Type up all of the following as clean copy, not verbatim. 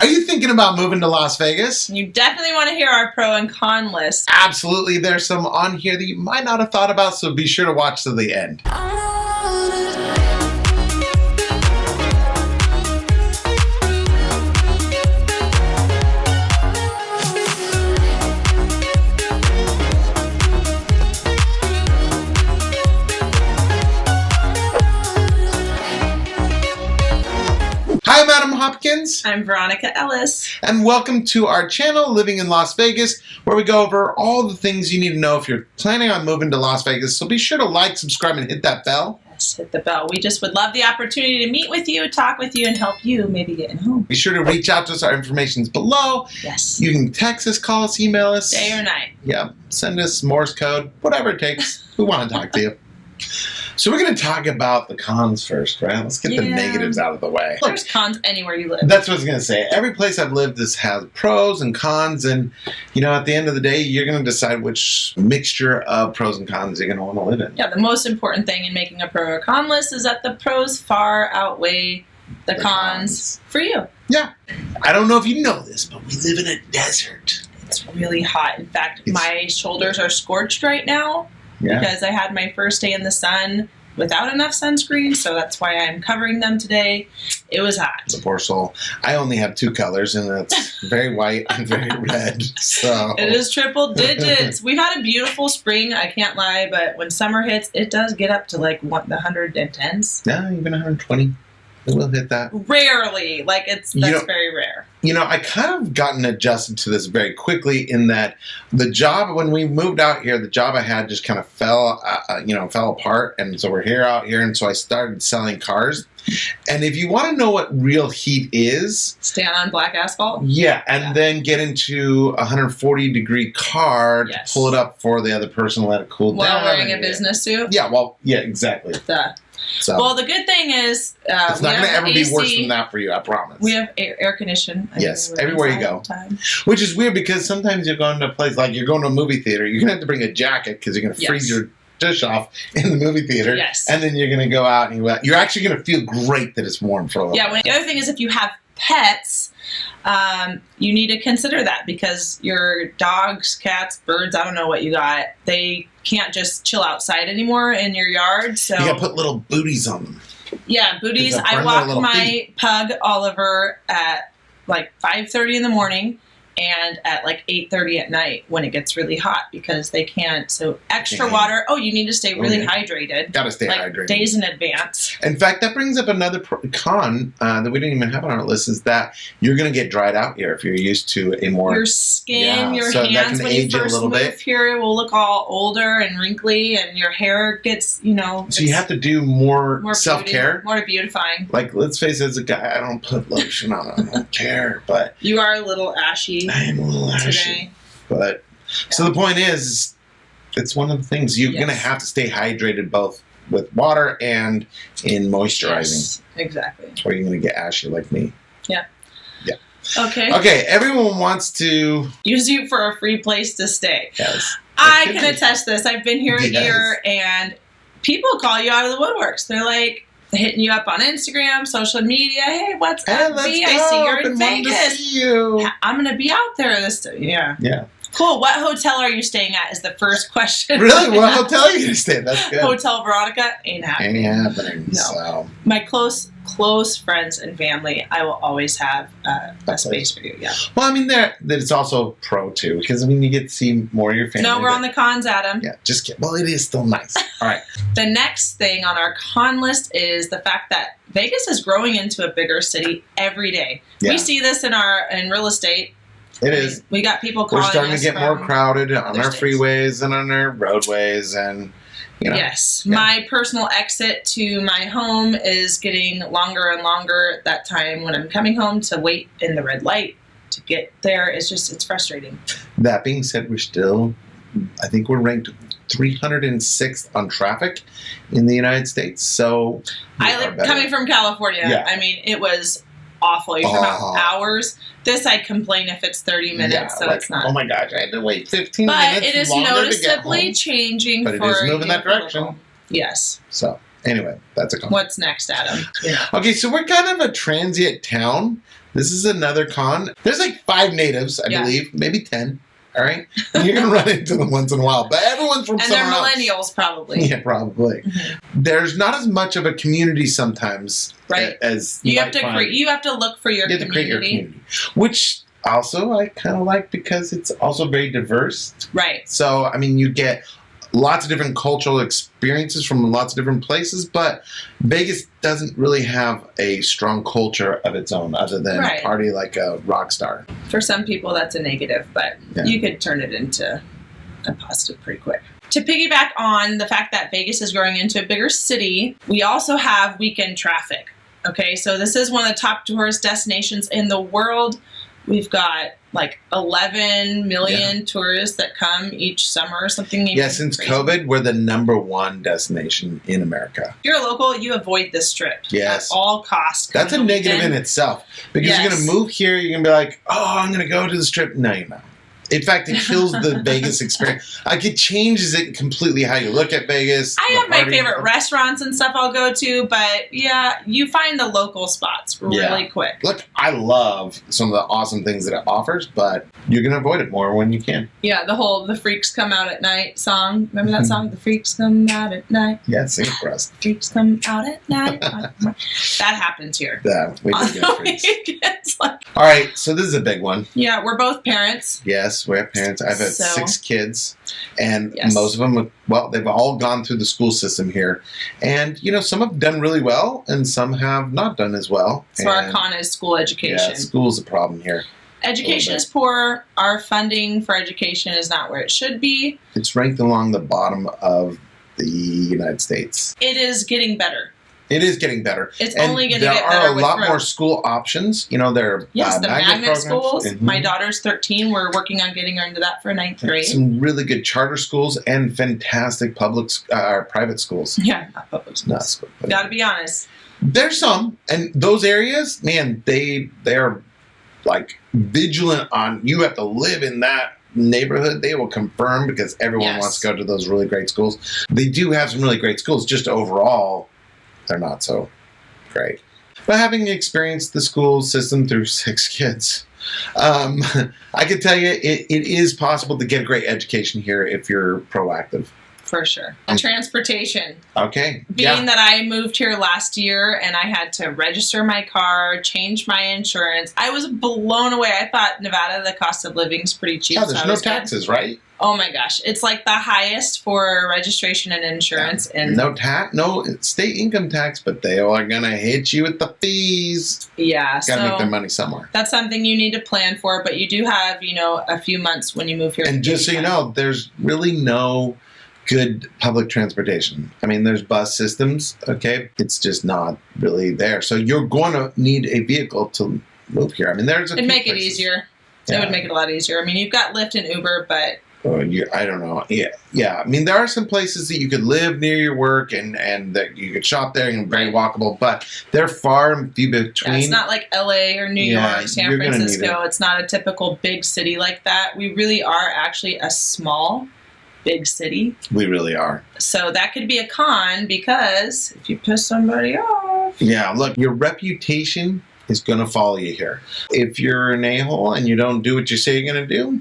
Are you thinking about moving to Las Vegas? You definitely want to hear our pro and con list. Absolutely. There's some on here that you might not have thought about, so be sure to watch to the end. Hi, I'm Adam Hopkins. I'm Veronica Ellis. And welcome to our channel, Living in Las Vegas, where we go over all the things you need to know if you're planning on moving to Las Vegas. So be sure to like, subscribe, and hit that bell. Yes, hit the bell. We just would love the opportunity to meet with you, talk with you, and help you maybe getting home. Be sure to reach out to us. Our information's below. Yes. You can text us, call us, email us. Day or night. Yeah, send us Morse code, whatever it takes. We want to talk to you. So we're going to talk about the cons first, right? Let's get the negatives out of the way. There's cons anywhere you live. That's what I was going to say. Every place I've lived has pros and cons, and at the end of the day, you're going to decide which mixture of pros and cons you're going to want to live in. Yeah, the most important thing in making a pro or con list is that the pros far outweigh the cons for you. Yeah. I don't know if you know this, but we live in a desert. It's really hot. In fact, my shoulders are scorched right now. Yeah. Because I had my first day in the sun without enough sunscreen, so that's why I'm covering them today. It was hot. The poor soul. I only have two colors, and that's very white and very red. So it is triple digits. We've had a beautiful spring, I can't lie, but when summer hits, it does get up to like the 110s. Yeah, even 120. It will hit that. Rarely. That's very rare. I kind of gotten adjusted to this very quickly in that the job, when we moved out here, the job I had just kind of fell apart. And so we're out here. And so I started selling cars. And if you want to know what real heat is, stand on black asphalt. Yeah. And then get into a 140-degree car to pull it up for the other person, let it cool down. While wearing a business suit. Yeah. Exactly. Well, the good thing is it's not going to ever be worse than that for you, I promise. We have air conditioning. Yes, everywhere you go. Which is weird because sometimes you're going to a place like you're going to a movie theater. You're going to have to bring a jacket because you're going to freeze your dish off in the movie theater. Yes. And then you're going to go out and you're actually going to feel great that it's warm for a while. Yeah. The other thing is if you have pets, you need to consider that because your dogs, cats, birds, I don't know what you got, they can't just chill outside anymore in your yard. So you got to put little booties on them. Yeah, booties. I walk my pug Oliver at like 5:30 in the morning and at like 8:30 at night when it gets really hot because they can't. So extra water. Oh, you need to stay really hydrated. Got to stay hydrated. Days in advance. In fact, that brings up another con that we didn't even have on our list is that you're going to get dried out here if you're used to a more... Your skin, your hands when you first move here will look all older and wrinkly and your hair gets, So you have to do more self-care. More beautifying. Like, let's face it, as a guy, I don't put lotion on. I don't care, but... You are a little ashy. I am a little ashy. But so the point is, it's one of the things you're going to have to stay hydrated both with water and in moisturizing. Yes, exactly. Or you're going to get ashy like me. Yeah. Yeah. Okay. Okay, everyone wants to use you for a free place to stay. Yes. I can attest this. I've been here a year and people call you out of the woodworks. They're like, hitting you up on Instagram, social media. Hey, what's up, V? I see you're in Vegas. See you. I'm going to be out there this day. Yeah. Yeah. Cool. What hotel are you staying at is the first question. Really? What hotel are you going to stay at? That's good. Hotel Veronica ain't happening. Ain't happening. No. So. My close friends and family, I will always have a space for you. Yeah. Well, I mean, that it's also pro too because you get to see more of your family. No, we're on the cons, Adam. Yeah, just kidding. Well, it is still nice. All right. The next thing on our con list is the fact that Vegas is growing into a bigger city every day. Yeah. We see this in real estate. It is. We got people calling us. We're starting to get more crowded on our freeways and on our roadways and. Yes. Yeah. My personal exit to my home is getting longer and longer. That time when I'm coming home to wait in the red light to get there, it's frustrating. That being said, I think we're ranked 306th on traffic in the United States. So coming from California, I mean, it was awful. You're talking about hours. This, I complain if it's 30 minutes, so it's not. Oh my gosh, I had to wait 15 minutes. But it is noticeably changing. But it is moving that direction. Yes. So, anyway, that's a comment. What's next, Adam? Okay, so we're kind of a transient town. This is another con. There's like 5 natives, I believe, maybe 10. All right, and you're gonna run into them once in a while, but everyone's from somewhere else. And they're millennials, probably. Yeah, probably. Mm-hmm. There's not as much of a community sometimes, right? As you have to create. You have to look for your community. You have to create your community, which also I kind of like because it's also very diverse. Right. So I mean, you get lots of different cultural experiences from lots of different places, but Vegas doesn't really have a strong culture of its own other than a party like a rock star. For some people, that's a negative, but you could turn it into a positive pretty quick. To piggyback on the fact that Vegas is growing into a bigger city, we also have weekend traffic. Okay, so this is one of the top tourist destinations in the world. We've got like 11 million tourists that come each summer or something. Yeah, since crazy. COVID, we're the #1 destination in America. If you're a local, you avoid this trip at all costs. That's a negative in itself. Because you're going to move here, you're going to be like, oh, I'm going to go to this trip. No, you're not. In fact, it kills the Vegas experience. Like, it changes it completely how you look at Vegas. I have my favorite restaurants and stuff I'll go to, but you find the local spots really quick. Look, I love some of the awesome things that it offers, but you're going to avoid it more when you can. Yeah, The Freaks Come Out at Night song. Remember that song? The Freaks Come Out at Night. Yeah, sing it for us. The freaks come out at night. That happens here. Yeah, we do get freaks. All right, so this is a big one. Yeah, we're both parents. Yes, we have parents. I've had 6 kids, and most of them, they've all gone through the school system here. And, some have done really well, and some have not done as well. So our con is school education. Yeah, school's a problem here. Education is poor. Our funding for education is not where it should be. It's ranked along the bottom of the United States. It is getting better. It is getting better. It's only going to get better. There are a lot more school options. There are the magnet schools. Mm-hmm. My daughter's 13. We're working on getting her into that for 9th grade. Some really good charter schools and fantastic private schools. Yeah, not public schools. Got to be honest. There's some, and those areas, man, they're like vigilant on. You have to live in that neighborhood. They will confirm because everyone wants to go to those really great schools. They do have some really great schools. Just overall, they're not so great. But having experienced the school system through 6 kids, I can tell you it is possible to get a great education here if you're proactive. For sure. And transportation. Okay. Being that I moved here last year and I had to register my car, change my insurance, I was blown away. I thought Nevada, the cost of living is pretty cheap. Yeah, there's no taxes, right? Oh my gosh. It's like the highest for registration and insurance. Yeah. And no state income tax, but they are going to hit you with the fees. Yeah. Got to make their money somewhere. That's something you need to plan for, but you do have, a few months when you move here. And just so you know, there's really no good public transportation. I mean, there's bus systems, okay? It's just not really there. So you're going to need a vehicle to move here. I mean, It'd make it easier. Yeah. It would make it a lot easier. I mean, you've got Lyft and Uber, but... I don't know. Yeah. I mean, there are some places that you could live near your work and that you could shop there and very walkable, but they're far and few between. Yeah, it's not like LA or New York, San Francisco. It's not a typical big city like that. We really are actually a small, big city. We really are. So that could be a con because if you piss somebody off. Yeah, look, your reputation is going to follow you here. If you're an a-hole and you don't do what you say you're going to do,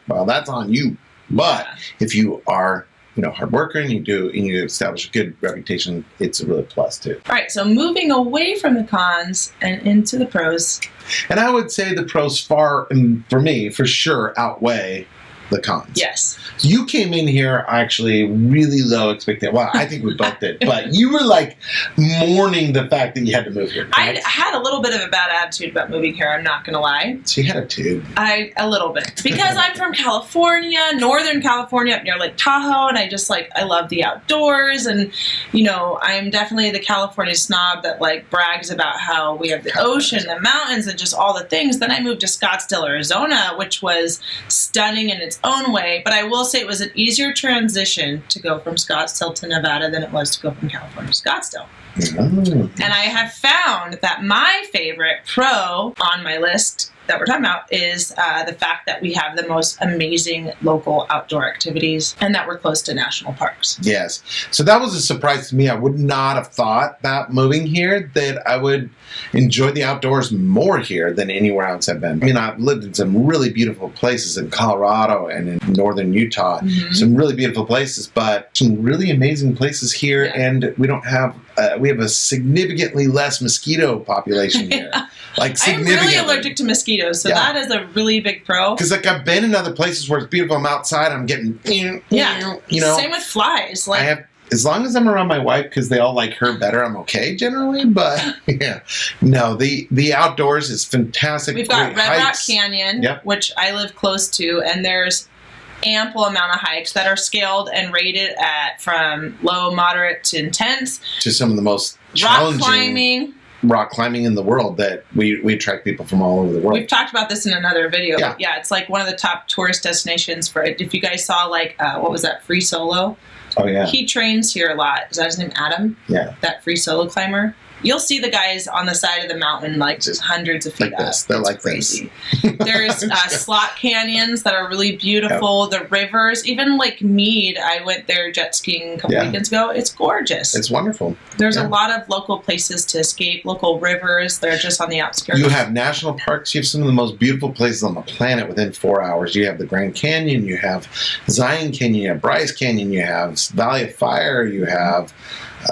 well, that's on you. But if you are, hard worker and you establish a good reputation, it's a real plus too. All right, so moving away from the cons and into the pros. And I would say the pros for me, for sure, outweigh the cons. Yes. You came in here actually really low expectation. Well, I think we both did, but you were like mourning the fact that you had to move here. Right? I had a little bit of a bad attitude about moving here. I'm not going to lie. She had a tube. A little bit because I'm from California, Northern California, up near Lake Tahoe, and I love the outdoors, and I'm definitely the California snob that brags about how we have the ocean, the mountains, and just all the things. Then I moved to Scottsdale, Arizona, which was stunning in its own way, but I will say it was an easier transition to go from Scottsdale to Nevada than it was to go from California to Scottsdale. And I have found that my favorite pro on my list that we're talking about is the fact that we have the most amazing local outdoor activities and that we're close to national parks. Yes. So that was a surprise to me. I would not have thought that moving here that I would enjoy the outdoors more here than anywhere else I've been. I mean, I've lived in some really beautiful places in Colorado and in northern Utah, some really beautiful places, but some really amazing places here. And we don't have, we have a significantly less mosquito population here. Like significantly. I'm really allergic to mosquitoes, so that is a really big pro. Because like I've been in other places where it's beautiful, I'm outside, I'm getting, you know. Same with flies. Like I have, as long as I'm around my wife, because they all like her better, I'm okay generally. But yeah, no, the outdoors is fantastic. We've got Red Rock Canyon, which I live close to, and there's ample amount of hikes that are scaled and rated at from low, moderate to intense to some of the most challenging rock climbing in the world that we attract people from all over the world. We've talked about this in another video. Yeah, it's like one of the top tourist destinations for it. If you guys saw like, what was that, Free Solo? Oh, yeah. He trains here a lot. Is that his name, Adam? Yeah. That free solo climber. You'll see the guys on the side of the mountain like just hundreds of feet up. They're like crazy. There's slot canyons that are really beautiful. The rivers, even like Mead, I went there jet skiing a couple weekends ago. It's gorgeous. It's wonderful. There's a lot of local places to escape, local rivers that are just on the outskirts. You have national parks. You have some of the most beautiful places on the planet within 4 hours. You have the Grand Canyon. You have Zion Canyon. You have Bryce Canyon. You have Valley of Fire. You have...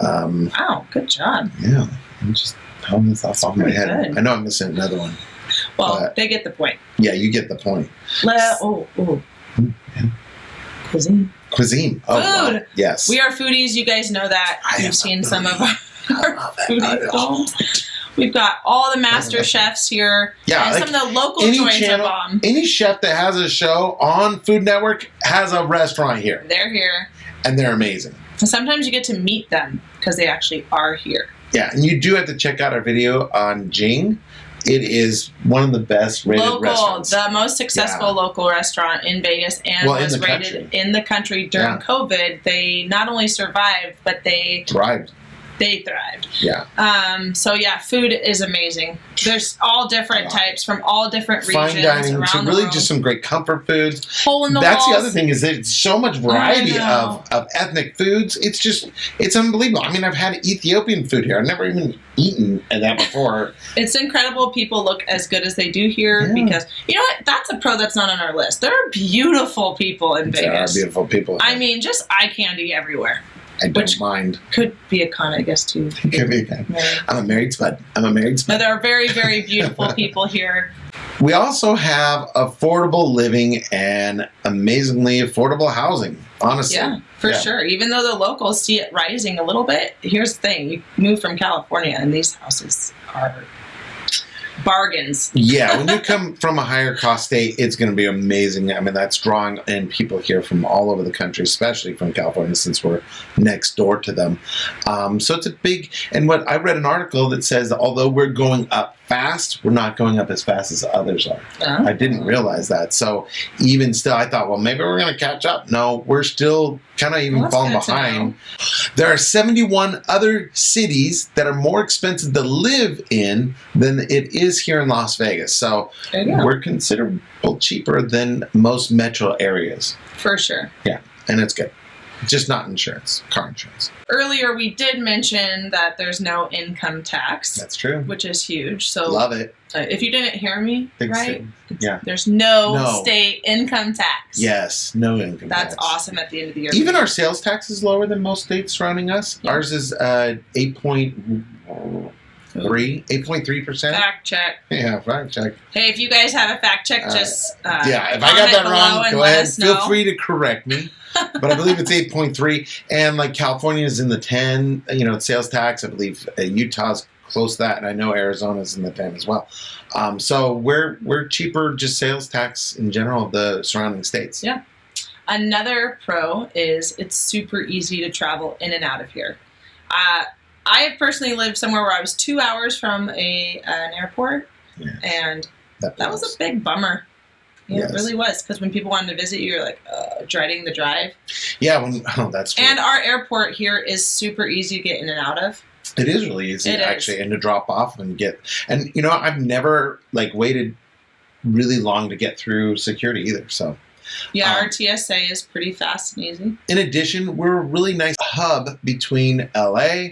wow, good job. Yeah, I'm just telling this off my head. Good. I know I'm missing another one. Well, they get the point. Yeah, you get the point. Cuisine. Oh, food. Wow. Yes. We are foodies. You guys know that. You've seen some of our foodie films. We've got all the master chefs here. Yeah, and like some of the local joints are bomb. Any chef that has a show on Food Network has a restaurant here. They're here. And they're amazing. And sometimes you get to meet them because they actually are here. Yeah, and you do have to check out our video on Jing. It is one of the best rated restaurants. The most successful local restaurant in Vegas and was rated in the country during COVID. They not only survived, but they thrived. They thrived. Yeah. So yeah, food is amazing. There's all different types from all different regions. Fine dining around to the really world. just some great comfort foods. Hole in the That's walls. the other thing is that it's so much variety of ethnic foods. It's just, it's unbelievable. I mean, I've had Ethiopian food here. I've never even eaten that before. It's incredible. People look as good as they do here because, you know what? That's a pro that's not on our list. There are beautiful people in Vegas. There are beautiful people. I mean, just eye candy everywhere. I don't mind. Could be a con, I guess, too. Could be a con. I'm a married spud. But there are very, very beautiful people here. We also have affordable living and amazingly affordable housing, honestly. Yeah, for sure. Even though the locals see it rising a little bit, here's the thing. You move from California and these houses are bargains. Yeah, when you come from a higher cost state, it's going to be amazing. I mean, that's drawing in people here from all over the country, especially from California, since we're next door to them. So it's a big, and what I read an article that says, although we're going up fast, we're not going up as fast as others are. I didn't realize that. So even still, I thought, well, maybe we're going to catch up. No, we're still kind of even falling behind. There are 71 other cities that are more expensive to live in than it is here in Las Vegas. So we're considerably cheaper than most metro areas. For sure. Yeah, and it's good. Just not insurance, car insurance. Earlier, we did mention that there's no income tax. That's true. Which is huge. So love it. If you didn't hear me, right? Yeah. There's no state income tax. Yes, no income tax. That's awesome at the end of the year. Even our sales tax is lower than most states surrounding us. Yeah. Ours is 8.3%. Fact check. Yeah, fact check. Hey, if you guys have a fact check, just if I got that wrong, go ahead. Feel free to correct me. But I believe it's 8.3, and like California is in the 10. Sales tax. I believe Utah's close to that, and I know Arizona's in the 10 as well. So we're cheaper, just sales tax in general of the surrounding states. Yeah. Another pro is it's super easy to travel in and out of here. I have personally lived somewhere where I was 2 hours from an airport, and that was a big bummer. Yeah, it really was, because when people wanted to visit you, you're like dreading the drive. Yeah, that's true. And our airport here is super easy to get in and out of. It is really easy, actually, and to drop off and get. And you know, I've never waited really long to get through security either. So yeah, our TSA is pretty fast and easy. In addition, we're a really nice hub between LA,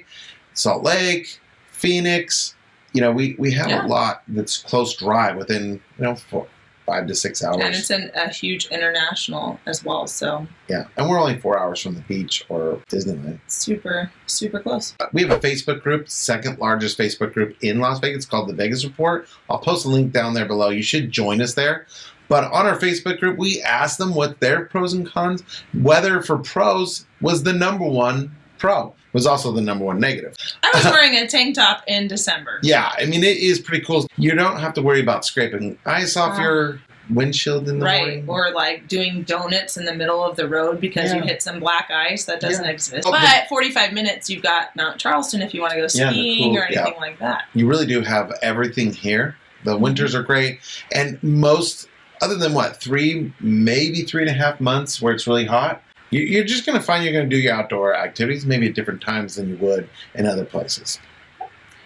Salt Lake, Phoenix. You know, we have a lot that's close drive within 5 to 6 hours. And it's a huge international as well. So yeah, and we're only 4 hours from the beach or Disneyland. Super, super close. We have a Facebook group, second largest Facebook group in Las Vegas, called the Vegas Report. I'll post a link down there below. You should join us there. But on our Facebook group, we asked them what their pros and cons, whether for pros was the number one pro, was also the number one negative. I was wearing a tank top in December. Yeah, I mean, it is pretty cool. You don't have to worry about scraping ice off your windshield in the morning. Or doing donuts in the middle of the road because you hit some black ice. That doesn't exist. Oh, but 45 minutes, you've got Mount Charleston if you want to go skiing or anything like that. You really do have everything here. The winters are great. And most, other than 3, maybe 3.5 months where it's really hot, you're just going to find you're going to do your outdoor activities maybe at different times than you would in other places.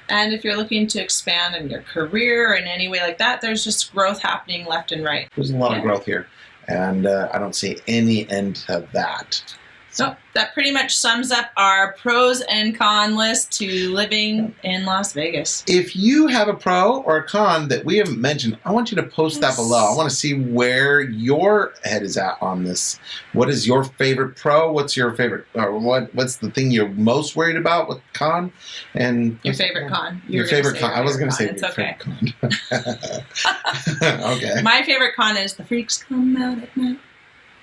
And if you're looking to expand in your career in any way like that, there's just growth happening left and right. There's a lot of growth here, and I don't see any end to that. So that pretty much sums up our pros and con list to living in Las Vegas. If you have a pro or a con that we haven't mentioned, I want you to post that below. I want to see where your head is at on this. What is your favorite pro? What's your favorite, or what's the thing you're most worried about with con? And your favorite con. Your favorite con. I was going to say your favorite con. Okay. My favorite con is the freaks come out at night.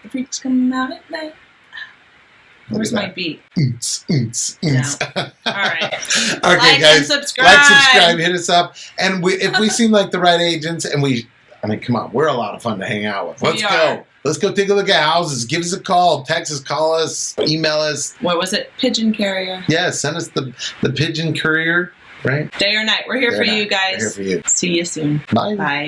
The freaks come out at night. Where's my beat? No. All right. Okay, guys. And subscribe. Like, subscribe, hit us up. And if we seem like the right agents, and come on, we're a lot of fun to hang out with. Let's go. Let's go take a look at houses. Give us a call. Text us, call us, email us. What was it? Pigeon carrier. Yeah, send us the pigeon courier, right? Day or night. We're here for you guys. We're here for you. See you soon. Bye. Bye.